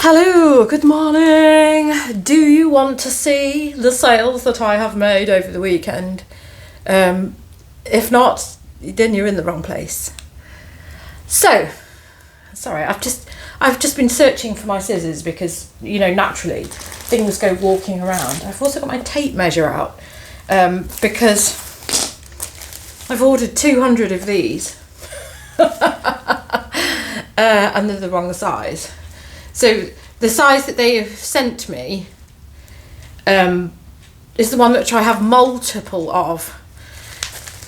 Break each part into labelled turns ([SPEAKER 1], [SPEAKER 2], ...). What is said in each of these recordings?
[SPEAKER 1] Hello, good morning. Do you want to see the sales that I have made over the weekend? If not, then you're in the wrong place. So, sorry, I've just been searching for my scissors because, you know, naturally things go walking around. I've also got my tape measure out because I've ordered 200 of these and they're the wrong size. So the size that they have sent me is the one which I have multiple of.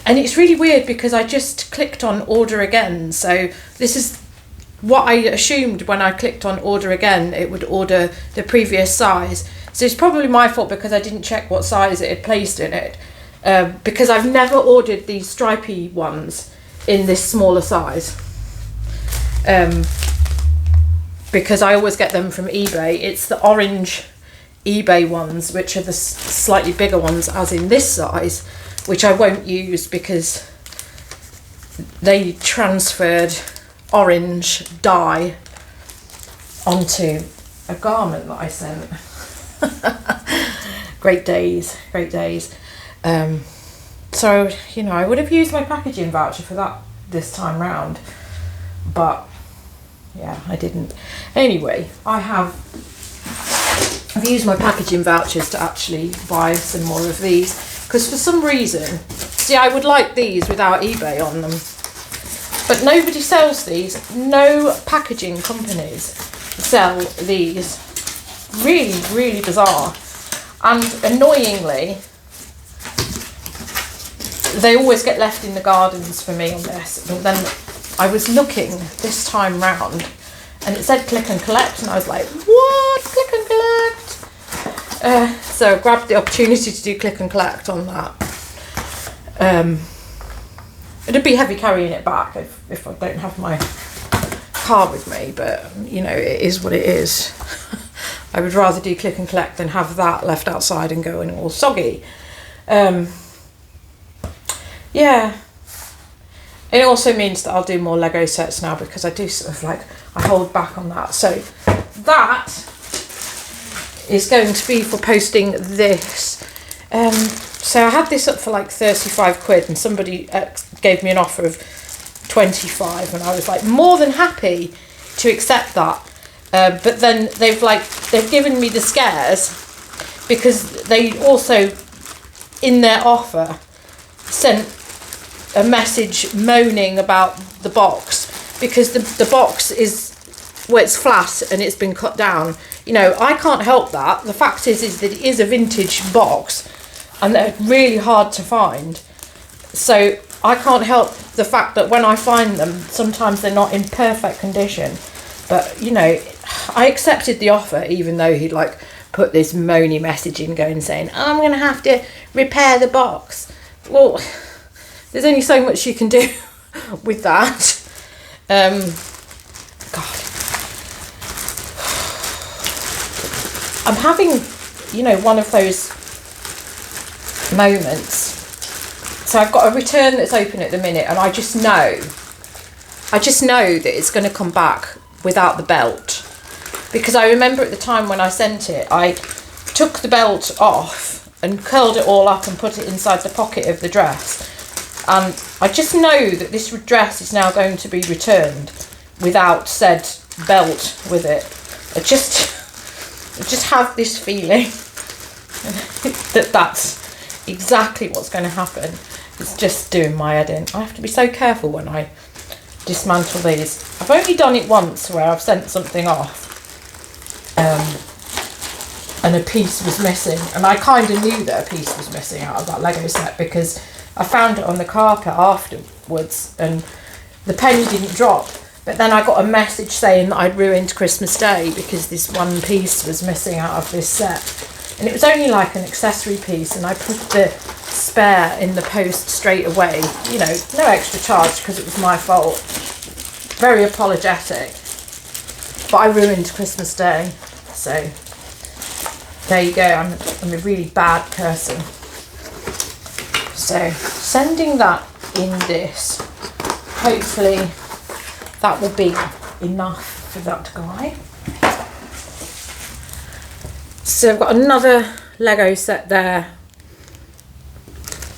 [SPEAKER 1] And it's really weird because I just clicked on order again. So this is what I assumed when I clicked on order again, it would order the previous size. So it's probably my fault because I didn't check what size it had placed in it. Because I've never ordered these stripy ones in this smaller size. Because I always get them from eBay. It's the orange eBay ones, which are the slightly bigger ones, as in this size, which I won't use because they transferred orange dye onto a garment that I sent. Great days, great days. So, you know, I would have used my packaging voucher for that this time round, but yeah, I didn't. Anyway, I've used my packaging vouchers to actually buy some more of these because for some reason, see, I would like these without eBay on them, but nobody sells these. No packaging companies sell these. Really, really bizarre. And annoyingly, they always get left in the gardens for me on this. And then I was looking this time round and it said click and collect and I was like, what? Click and collect? So I grabbed the opportunity to do click and collect on that. It'd be heavy carrying it back if I don't have my car with me, but you know, it is what it is. I would rather do click and collect than have that left outside and going all soggy. Yeah. It also means that I'll do more Lego sets now because I do sort of like, I hold back on that. So that is going to be for posting this. So I had this up for like 35 quid and somebody gave me an offer of 25 and I was like more than happy to accept that. But then they've given me the scares because they also, in their offer, sent a message moaning about the box because the box is, well, it's flat and it's been cut down. You know, I can't help that. The fact is that it is a vintage box and they're really hard to find. So I can't help the fact that when I find them, sometimes they're not in perfect condition. But, you know, I accepted the offer even though he'd like put this moany message in going saying, oh, I'm going to have to repair the box. Well, there's only so much you can do with that. God. I'm having, you know, one of those moments. So I've got a return that's open at the minute and I just know that it's going to come back without the belt. Because I remember at the time when I sent it, I took the belt off and curled it all up and put it inside the pocket of the dress. And I just know that this dress is now going to be returned without said belt with it. I just have this feeling that that's exactly what's going to happen. It's just doing my head in. I have to be so careful when I dismantle these. I've only done it once where I've sent something off and a piece was missing. And I kind of knew that a piece was missing out of that Lego set because I found it on the carpet afterwards and the penny didn't drop. But then I got a message saying that I'd ruined Christmas Day because this one piece was missing out of this set. And it was only like an accessory piece and I put the spare in the post straight away. You know, no extra charge because it was my fault. Very apologetic. But I ruined Christmas Day. So there you go, I'm a really bad person. So sending that in this, hopefully that will be enough for that guy. So I've got another Lego set there,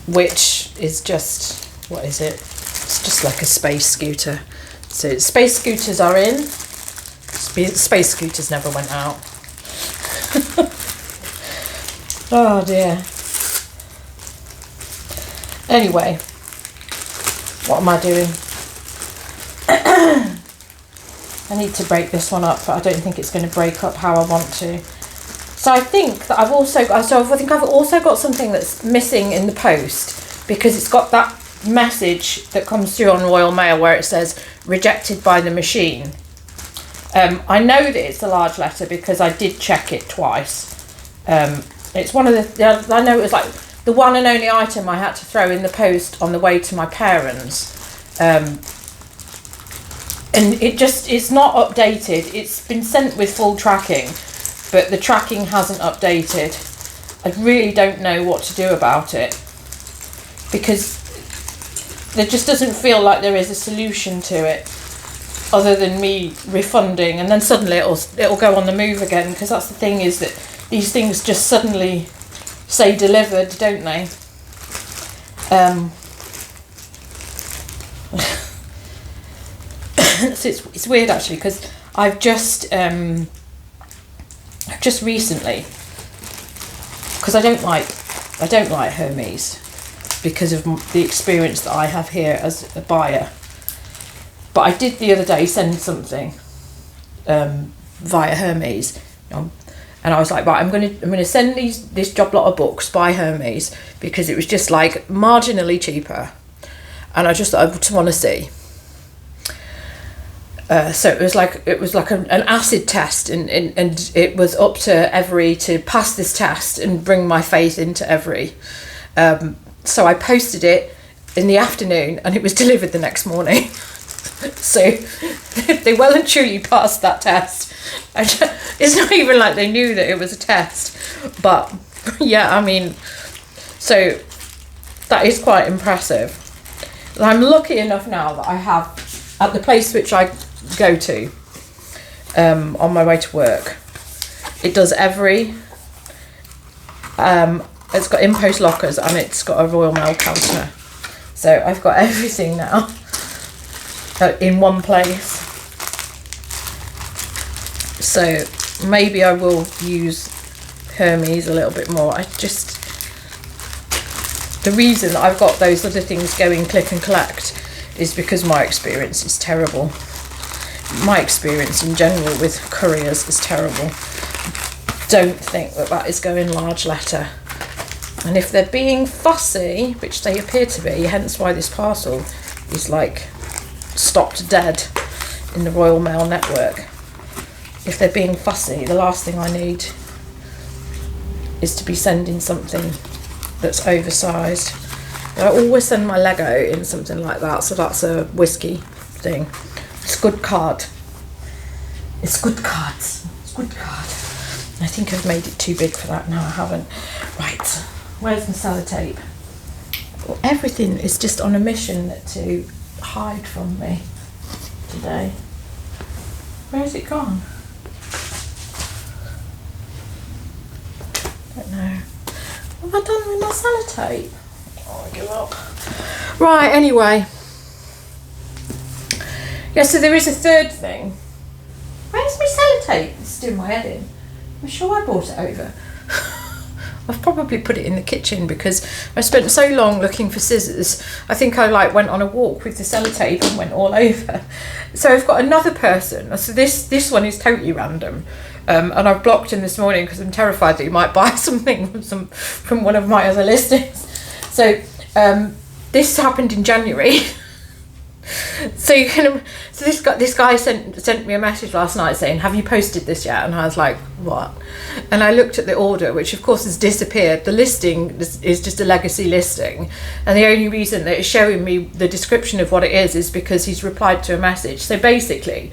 [SPEAKER 1] which is just, what is it? It's just like a space scooter. So space scooters are in. Space scooters never went out. Oh dear. Anyway, what am I doing? I need to break this one up, but I don't think it's going to break up how I want to. So I think that I've also got something that's missing in the post, because it's got that message that comes through on Royal Mail where it says rejected by the machine. I know that it's a large letter because I did check it twice. It's one of the, I know it was like the one and only item I had to throw in the post on the way to my parents. And it's not updated. It's been sent with full tracking, but the tracking hasn't updated. I really don't know what to do about it, because there just doesn't feel like there is a solution to it other than me refunding, and then suddenly it'll go on the move again, because that's the thing, is that these things just suddenly say delivered, don't they? So it's weird actually, because I've just recently, because I don't like Hermes because of the experience that I have here as a buyer. But I did the other day send something via Hermes, and I was like, right, I'm gonna send this job lot of books by Hermes, because it was just like marginally cheaper, and I just want to see. So it was like an acid test, and it was up to Every to pass this test and bring my faith into Every. So I posted it in the afternoon, and it was delivered the next morning. So they well and truly passed that test. It's not even like they knew that it was a test, but yeah, I mean, so that is quite impressive. I'm lucky enough now that I have, at the place which I go to on my way to work, it does Every. It's got in-post lockers, and it's got a Royal Mail counter. So I've got everything now in one place. So maybe I will use Hermes a little bit more. The reason I've got those other things going click and collect is because my experience is terrible. My experience in general with couriers is terrible. Don't think that is going large letter. And if they're being fussy, which they appear to be, hence why this parcel is like stopped dead in the Royal Mail network. If they're being fussy, the last thing I need is to be sending something that's oversized. But I always send my Lego in something like that, so that's a whiskey thing. It's good card. It's good cards. It's good card. I think I've made it too big for that. No, I haven't. Right, where's my sellotape? Well, everything is just on a mission to hide from me today. Where's it gone? Don't know. What have I done with my sellotape? Oh, I give up. Right, anyway. Yeah, so there is a third thing. Where's my sellotape? It's doing my head in. I'm sure I brought it over. I've probably put it in the kitchen because I spent so long looking for scissors. I think I went on a walk with the sellotape and went all over. So I've got another person. So this one is totally random. And I've blocked him this morning because I'm terrified that he might buy something from one of my other listings. So this happened in January. So this guy sent me a message last night saying, have you posted this yet? And I was like, what? And I looked at the order, which of course has disappeared. The listing is just a legacy listing, and the only reason that it's showing me the description of what it is because he's replied to a message. So basically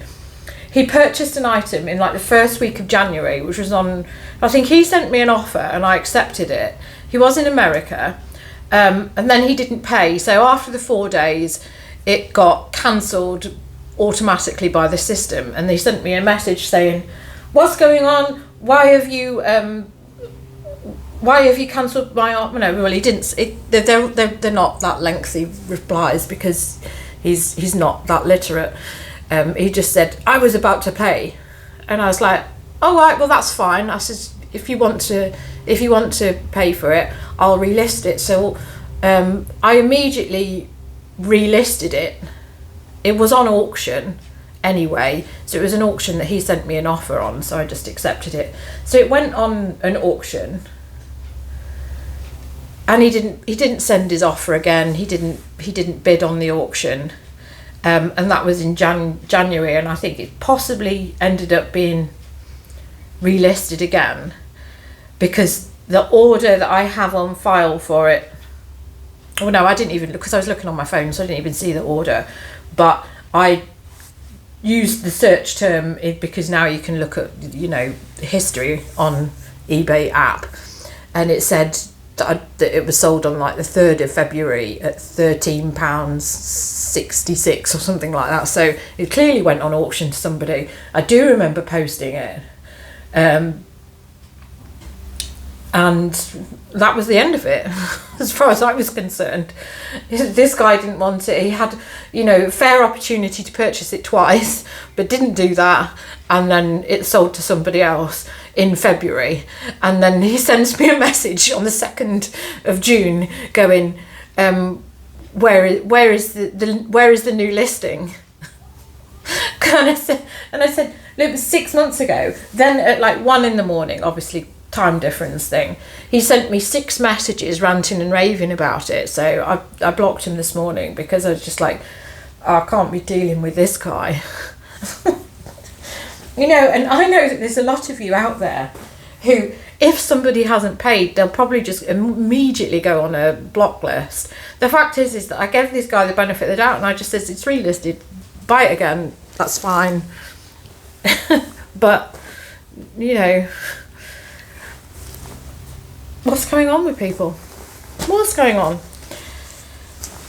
[SPEAKER 1] he purchased an item in the first week of January, which was on, I think he sent me an offer and I accepted it. He was in America, and then he didn't pay. So after the 4 days, it got cancelled automatically by the system, and they sent me a message saying, what's going on? Why have you why have you cancelled my offer? No, well, he didn't. They're not that lengthy replies because he's not that literate. He just said, I was about to pay. And I was like, all right, well, that's fine. I said, if you want to pay for it, I'll relist it. So I immediately relisted it. It was on auction anyway, so it was an auction that he sent me an offer on, so I just accepted it. So it went on an auction, and he didn't send his offer again. He didn't bid on the auction, and that was in January, and I think it possibly ended up being relisted again because the order that I have on file for it. Well, no, I didn't even look because I was looking on my phone, so I didn't even see the order. But I used the search term because now you can look at, history on eBay app, and it said that it was sold on like the 3rd of February at £13.66 or something like that. So it clearly went on auction to somebody. I do remember posting it. And that was the end of it, as far as I was concerned. This guy didn't want it. He had, fair opportunity to purchase it twice, but didn't do that. And then it sold to somebody else in February. And then he sends me a message on the 2nd of June going, where is the new listing? And I said, look, it was 6 months ago. Then at like 1 a.m, obviously, time difference thing, he sent me 6 messages ranting and raving about it. So I blocked him this morning because I was just like, I can't be dealing with this guy. And I know that there's a lot of you out there who, if somebody hasn't paid, they'll probably just immediately go on a block list. The fact is that I gave this guy the benefit of the doubt, and I just said, it's relisted, buy it again, that's fine. But what's going on with people? What's going on?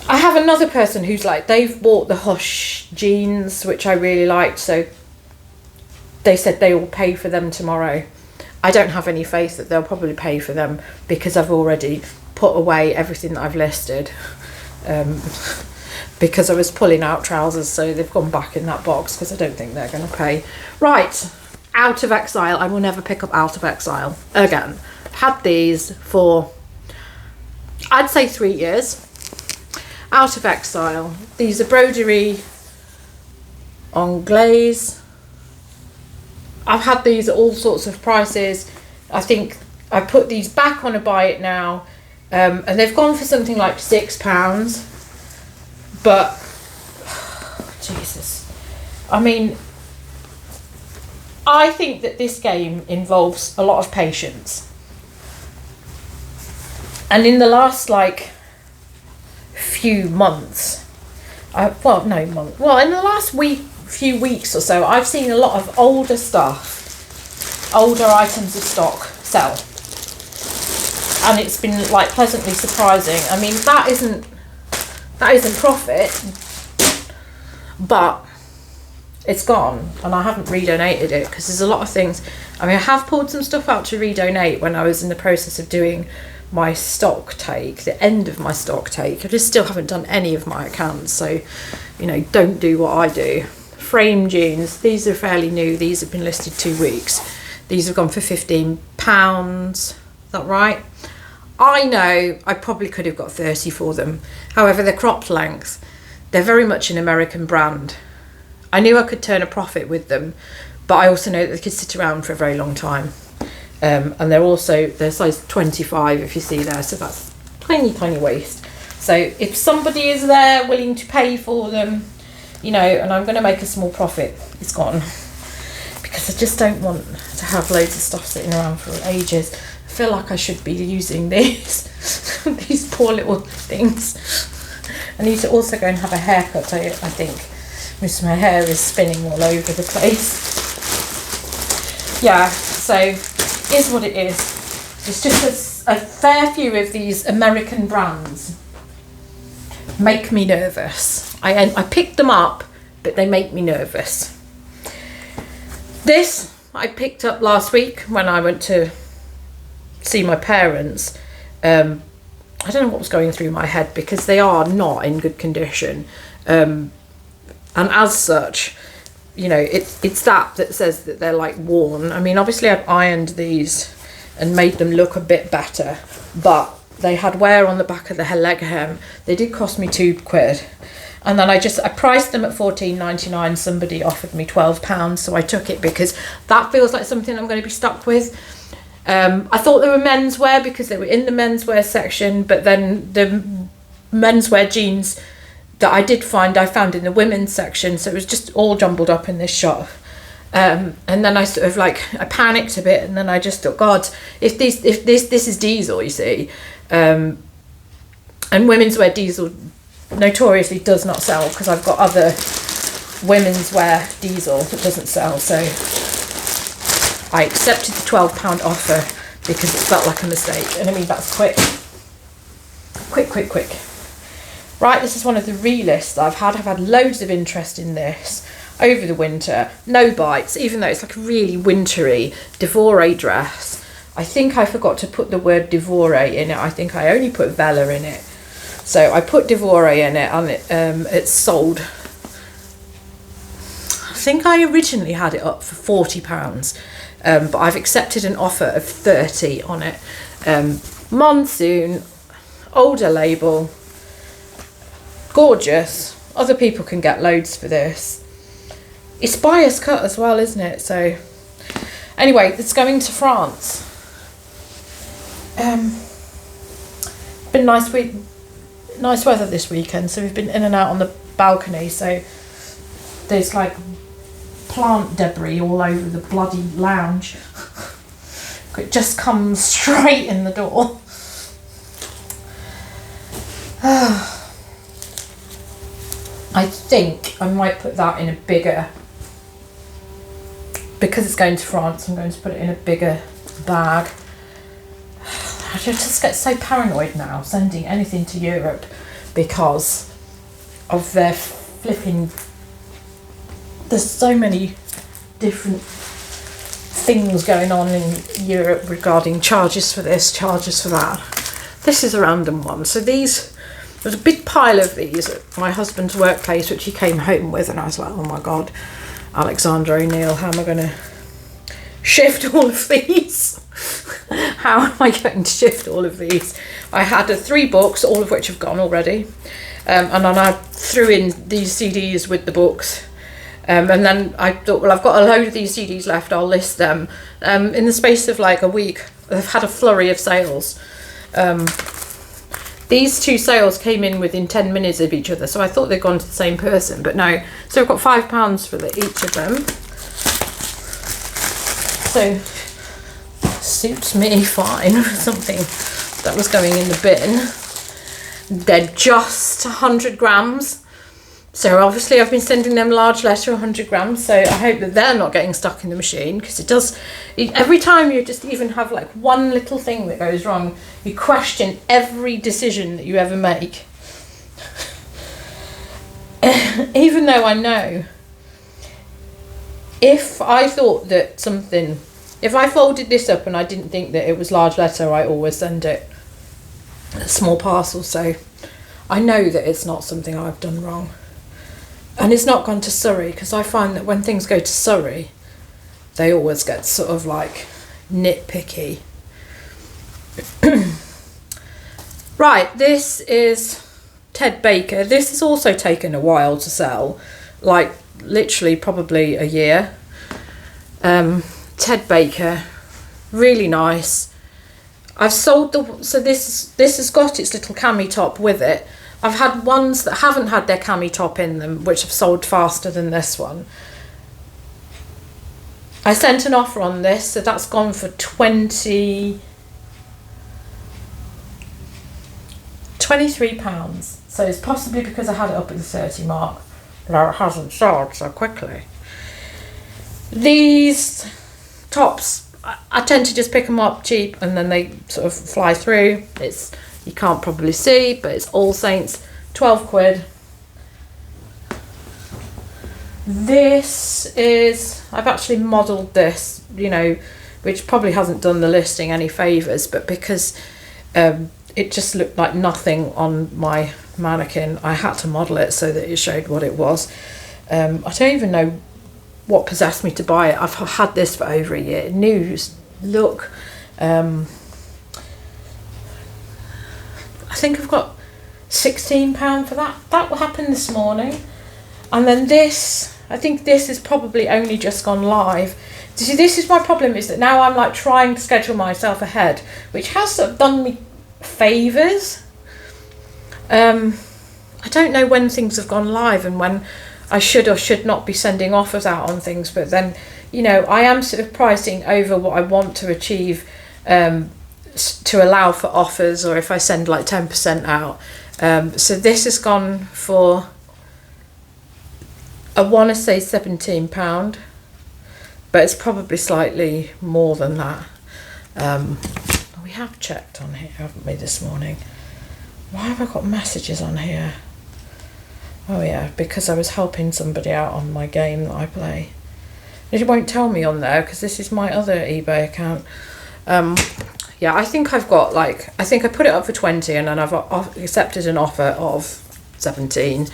[SPEAKER 1] I have another person who's like, they've bought the Hush jeans, which I really liked, so they said they will pay for them tomorrow. I don't have any faith that they'll probably pay for them because I've already put away everything that I've listed, because I was pulling out trousers, so they've gone back in that box because I don't think they're going to pay. Right, Out of Exile. I will never pick up Out of Exile again. Had these for, I'd say, 3 years. Out of Exile. These are broderie anglaise. I've had these at all sorts of prices. I think I put these back on a buy it now, and they've gone for something like £6. But Jesus, I mean, I think that this game involves a lot of patience. And in the last few months, in the last few weeks or so, I've seen a lot of older items of stock sell, and it's been pleasantly surprising. I mean, that isn't profit, but it's gone, and I haven't redonated it because there's a lot of things. I mean, I have pulled some stuff out to redonate when I was in the process of doing my stock take, the end of my stock take. I just still haven't done any of my accounts, so don't do what I do. Frame jeans, these are fairly new. These have been listed 2 weeks. These have gone for £15. Is that right? I know I probably could have got 30 for them. However, they're cropped length. They're very much an American brand. I knew I could turn a profit with them, but I also know that they could sit around for a very long time. And they're size 25, if you see there, so that's tiny waist. So if somebody is there willing to pay for them, and I'm going to make a small profit, it's gone, because I just don't want to have loads of stuff sitting around for ages. I feel like I should be using these these poor little things. I need to also go and have a haircut, I think, because my hair is spinning all over the place. Yeah, so is what it is. It's just a fair few of these American brands make me nervous. I picked them up, but they make me nervous. This I picked up last week when I went to see my parents, I don't know what was going through my head, because they are not in good condition. And as such, you know, it's that says that they're like worn. I mean, obviously I've ironed these and made them look a bit better, but they had wear on the back of the leg hem. They did cost me £2. And then I priced them at £14.99. Somebody offered me £12, so I took it because that feels like something I'm going to be stuck with. I thought they were menswear because they were in the menswear section, but then the menswear jeans that I found in the women's section, so it was just all jumbled up in this shop. And then I sort of I panicked a bit, and then I just thought, God, if this is diesel, you see, and women's wear diesel notoriously does not sell, because I've got other women's wear diesel that doesn't sell. So I accepted the £12 offer because it felt like a mistake. And I mean, that's quick. Right, this is one of the relists I've had. I've had loads of interest in this over the winter. No bites, even though it's like a really wintry Devore dress. I think I forgot to put the word Devore in it. I think I only put Vella in it. So I put Devore in it, and it's sold. I think I originally had it up for £40, but I've accepted an offer of £30 on it. Monsoon, older label, gorgeous. Other people can get loads for this. It's bias cut as well, isn't it? So anyway, it's going to France. Been nice weather this weekend, so we've been in and out on the balcony. So there's like plant debris all over the bloody lounge. It just comes straight in the door. I think I might put that in a bigger, because it's going to France, I'm going to put it in a bigger bag. I just get so paranoid now sending anything to Europe because of their flipping, there's so many different things going on in Europe regarding charges for this, charges for that. This is a random one. So these, there's a big pile of these at my husband's workplace, which he came home with, and I was like, oh my God, Alexander O'Neill, how am I going to shift all of these? How am I going to shift all of these? I had 3 books, all of which have gone already, and then I threw in these CDs with the books, and then I thought, well, I've got a load of these CDs left, I'll list them. In the space of like a week, I've had a flurry of sales. These 2 sales came in within 10 minutes of each other, so I thought they'd gone to the same person, but no. So I've got £5 for each of them. So suits me fine for something that was going in the bin. They're just 100 grams. So obviously I've been sending them large letter 100 grams, so I hope that they're not getting stuck in the machine, because every time you just even have like one little thing that goes wrong, you question every decision that you ever make. Even though I know, if I thought that something, if I folded this up and I didn't think that it was large letter, I always send it a small parcel, so I know that it's not something I've done wrong. And it's not gone to Surrey, because I find that when things go to Surrey, they always get sort of like nitpicky. Right, this is Ted Baker. This has also taken a while to sell, like literally probably a year. Ted Baker, really nice. I've sold so this has got its little cami top with it. I've had ones that haven't had their cami top in them, which have sold faster than this one. I sent an offer on this, so that's gone for £23. So it's possibly because I had it up at the 30 mark that it hasn't sold so quickly. These tops, I tend to just pick them up cheap and then they sort of fly through. You can't probably see, but it's All Saints, £12. This is, I've actually modelled this, you know, which probably hasn't done the listing any favours, but because it just looked like nothing on my mannequin, I had to model it so that it showed what it was. I don't even know what possessed me to buy it. I've had this for over a year. New look. I think I've got £16 for that. That happened this morning. And then this, I think this has probably only just gone live. See, this is my problem, is that now I'm like trying to schedule myself ahead, which has sort of done me favours. I don't know when things have gone live and when I should or should not be sending offers out on things, but then, you know, I am sort of pricing over what I want to achieve to allow for offers, or if I send like 10% out. So this has gone for, I want to say £17, but it's probably slightly more than that. We have checked on here, haven't we, this morning? Why have I got messages on here? Oh yeah, because I was helping somebody out on my game that I play. It won't tell me on there because this is my other eBay account. Yeah, I think I've got like, I think I put it up for 20 and then I've accepted an offer of 17.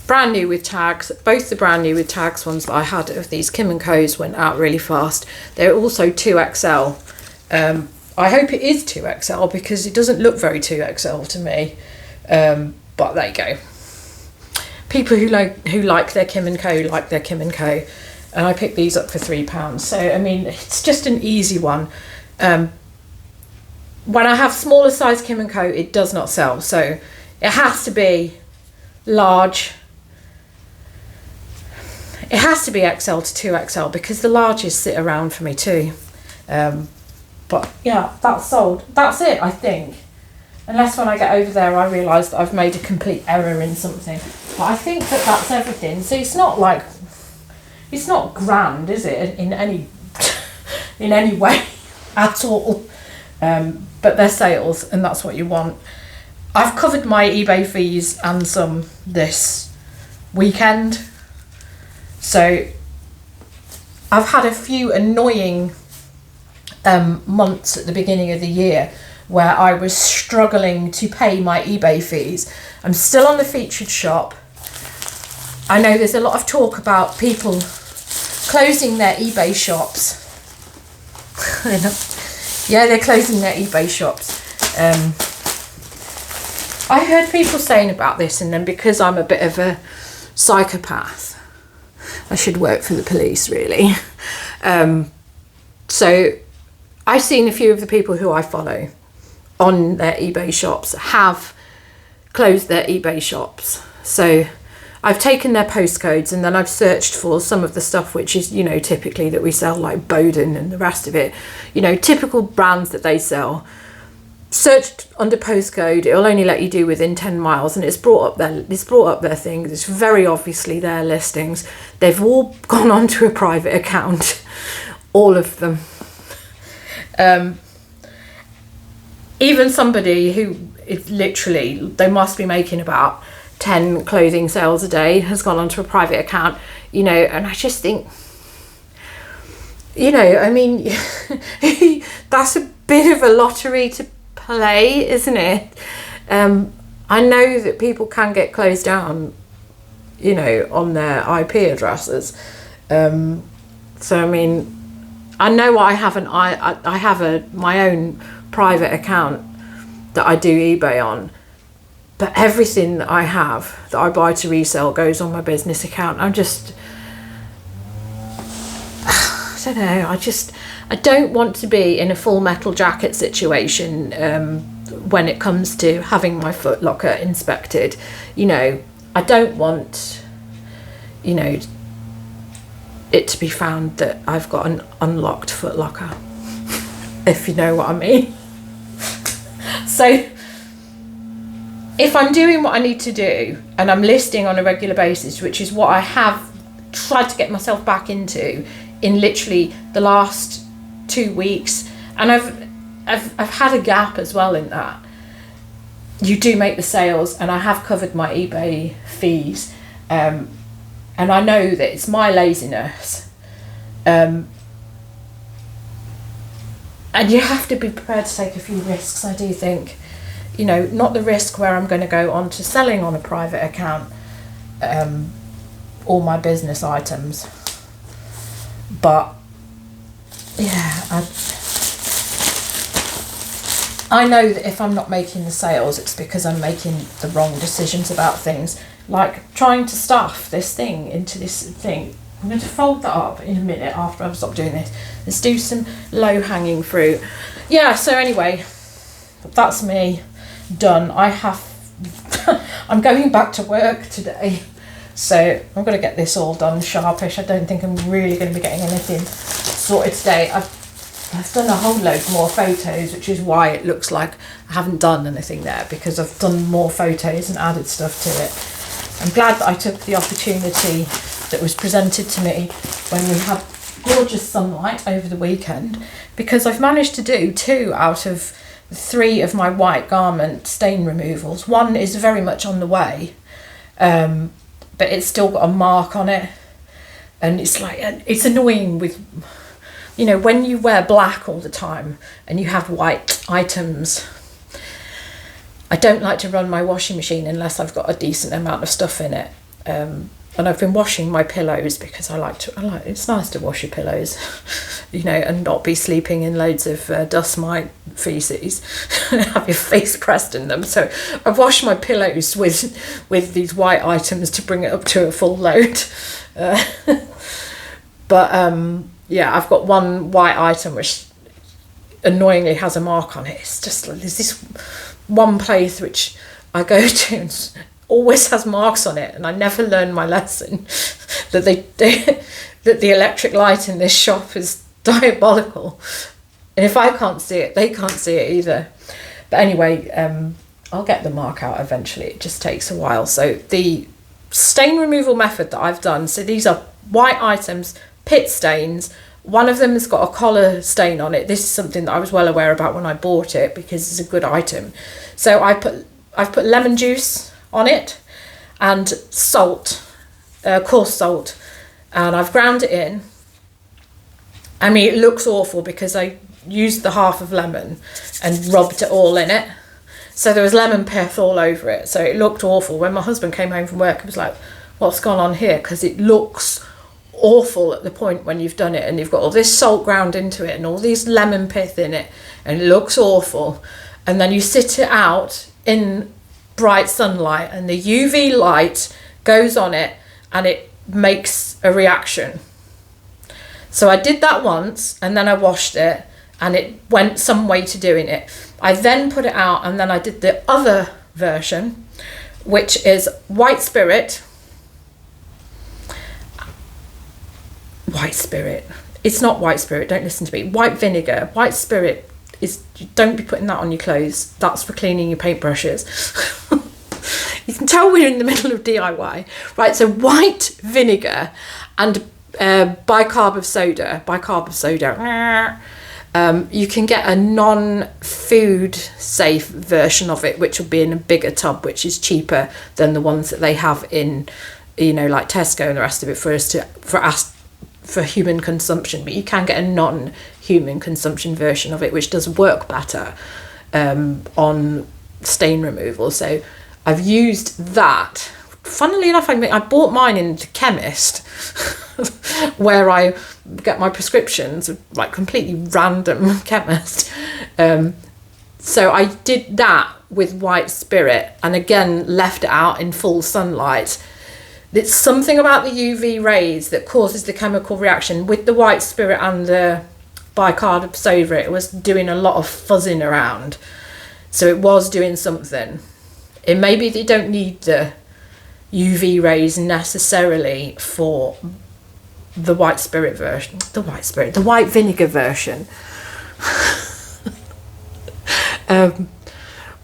[SPEAKER 1] Brand new with tags. Both the brand new with tags ones that I had of these Kim & Co's went out really fast. They're also 2XL. I hope it is 2XL because it doesn't look very 2XL to me. But there you go. People who like their Kim & Co like their Kim & Co. And I picked these up for £3. So, I mean, it's just an easy one. When I have smaller size Kim & Co, it does not sell. So it has to be large. It has to be XL to 2XL because the larges sit around for me too. But yeah, that's sold. That's it, I think. Unless when I get over there I realise that I've made a complete error in something. But I think that that's everything. So it's not like, it's not grand, is it, in any way at all. But they're sales and that's what you want. I've covered my eBay fees and some this weekend. So I've had a few annoying months at the beginning of the year where I was struggling to pay my eBay fees. I'm still on the featured shop. I know there's a lot of talk about people closing their eBay shops. Yeah, they're closing their eBay shops. I heard people saying about this, and then because I'm a bit of a psychopath, I should work for the police really. So I've seen a few of the people who I follow on their eBay shops have closed their eBay shops. So I've taken their postcodes and then I've searched for some of the stuff which is, you know, typically that we sell, like Bowden and the rest of it, you know, typical brands that they sell. Searched under postcode, it'll only let you do within 10 miles, and it's brought up their things. It's very obviously their listings. They've all gone onto a private account, all of them. Even somebody who is literally, they must be making about 10 clothing sales a day, has gone onto a private account, you know, and I just think, you know, I mean, that's a bit of a lottery to play, isn't it? I know that people can get closed down, you know, on their IP addresses. So I mean, I know I have my own private account that I do eBay on, but everything that I have that I buy to resell goes on my business account. I don't know, I don't want to be in a full metal jacket situation when it comes to having my Foot Locker inspected. You know, I don't want, you know, it to be found that I've got an unlocked Foot Locker, if you know what I mean. So if I'm doing what I need to do and I'm listing on a regular basis, which is what I have tried to get myself back into in literally the last 2 weeks, and I've had a gap as well in that, you do make the sales, and I have covered my eBay fees, and I know that it's my laziness And you have to be prepared to take a few risks, I do think. You know, not the risk where I'm going to go on to selling on a private account all my business items. But, yeah, I know that if I'm not making the sales, it's because I'm making the wrong decisions about things. Like trying to stuff this thing into this thing. I'm going to fold that up in a minute after I've stopped doing this. Let's do some low-hanging fruit. Yeah, so anyway, that's me done. I'm going back to work today, so I'm going to get this all done sharpish. I don't think I'm really going to be getting anything sorted today. I've done a whole load more photos, which is why it looks like I haven't done anything there, because I've done more photos and added stuff to it. I'm glad that I took the opportunity that was presented to me when we had gorgeous sunlight over the weekend, because I've managed to do 2 out of 3 of my white garment stain removals. One is very much on the way, but it's still got a mark on it, and it's annoying with, you know, when you wear black all the time and you have white items. I don't like to run my washing machine unless I've got a decent amount of stuff in it. And I've been washing my pillows because it's nice to wash your pillows, you know, and not be sleeping in loads of dust mite feces and have your face pressed in them. So I've washed my pillows with these white items to bring it up to a full load. Yeah, I've got one white item which annoyingly has a mark on it. It's just like, there's this one place which I go to and always has marks on it, and I never learned my lesson that that the electric light in this shop is diabolical, and if I can't see it, they can't see it either. But anyway, I'll get the mark out eventually. It just takes a while. So the stain removal method that I've done, so these are white items, pit stains. One of them has got a collar stain on it. This is something that I was well aware about when I bought it because it's a good item. So I've put lemon juice on it and salt, coarse salt, and I've ground it in. I mean, it looks awful because I used the half of lemon and rubbed it all in it, so there was lemon pith all over it, so it looked awful. When my husband came home from work, he was like, what's gone on here? Because it looks awful at the point when you've done it and you've got all this salt ground into it and all these lemon pith in it, and it looks awful. And then you sit it out in bright sunlight and the UV light goes on it and it makes a reaction. So I did that once and then I washed it and it went some way to doing it. I then put it out and then I did the other version, which is white spirit. It's not white spirit, don't listen to me. White vinegar. White spirit is, don't be putting that on your clothes. That's for cleaning your paintbrushes. You can tell we're in the middle of DIY. Right, so white vinegar and bicarb of soda. You can get a non-food safe version of it, which will be in a bigger tub, which is cheaper than the ones that they have in, you know, like Tesco and the rest of it for human consumption. But you can get a non-human consumption version of it, which does work better on stain removal. So I've used that. Funnily enough, I bought mine in the chemist where I get my prescriptions, like completely random chemist. So I did that with white spirit and again left it out in full sunlight. It's something about the UV rays that causes the chemical reaction. With the white spirit and the bicarb of soda, it was doing a lot of fuzzing around. So it was doing something. It may be that you don't need the UV rays necessarily for the white spirit version. The white vinegar version.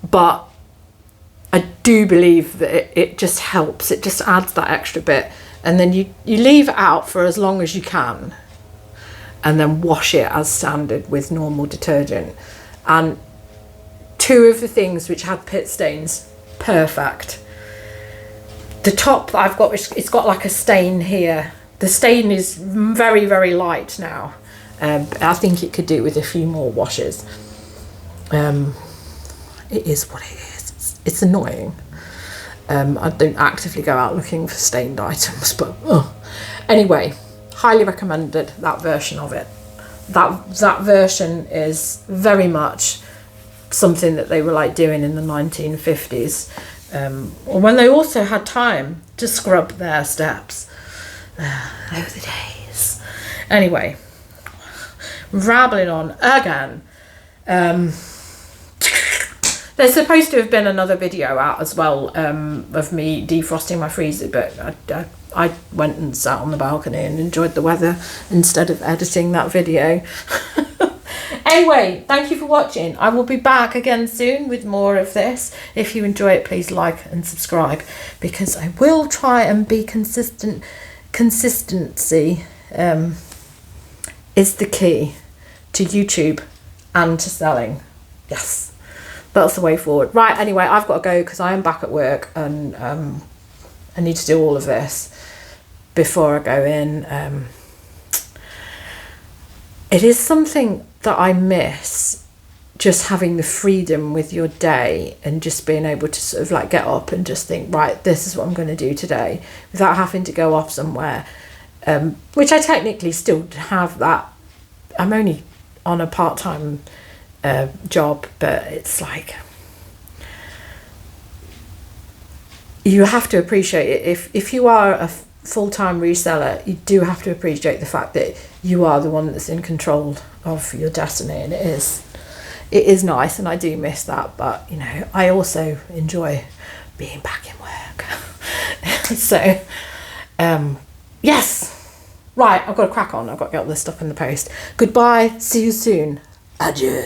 [SPEAKER 1] But I do believe that it just helps. It just adds that extra bit. And then you leave it out for as long as you can. And then wash it as standard with normal detergent. And 2 of the things which had pit stains, perfect. The top that I've got, it's got like a stain here. The stain is very, very light now. I think it could do with a few more washes. It is what it is. It's annoying. I don't actively go out looking for stained items, but anyway, highly recommended that version of it. That version is very much something that they were like doing in the 1950s, or when they also had time to scrub their steps. Those were the days. Anyway, rambling on again. There's supposed to have been another video out as well of me defrosting my freezer, but I went and sat on the balcony and enjoyed the weather instead of editing that video. Anyway, thank you for watching. I will be back again soon with more of this. If you enjoy it, please like and subscribe, because I will try and be consistent. Consistency is the key to YouTube and to selling. Yes. That's the way forward. Right, anyway, I've got to go because I am back at work, and I need to do all of this before I go in. It is something that I miss, just having the freedom with your day and just being able to sort of like get up and just think, right, this is what I'm going to do today, without having to go off somewhere, which I technically still have that. I'm only on a part-time job, but it's like you have to appreciate it. If you are a full-time reseller, you do have to appreciate the fact that you are the one that's in control of your destiny, and it is nice, and I do miss that, but you know, I also enjoy being back in work. So yes, right, I've got to crack on. I've got to get all this stuff in the post. Goodbye, see you soon, adieu.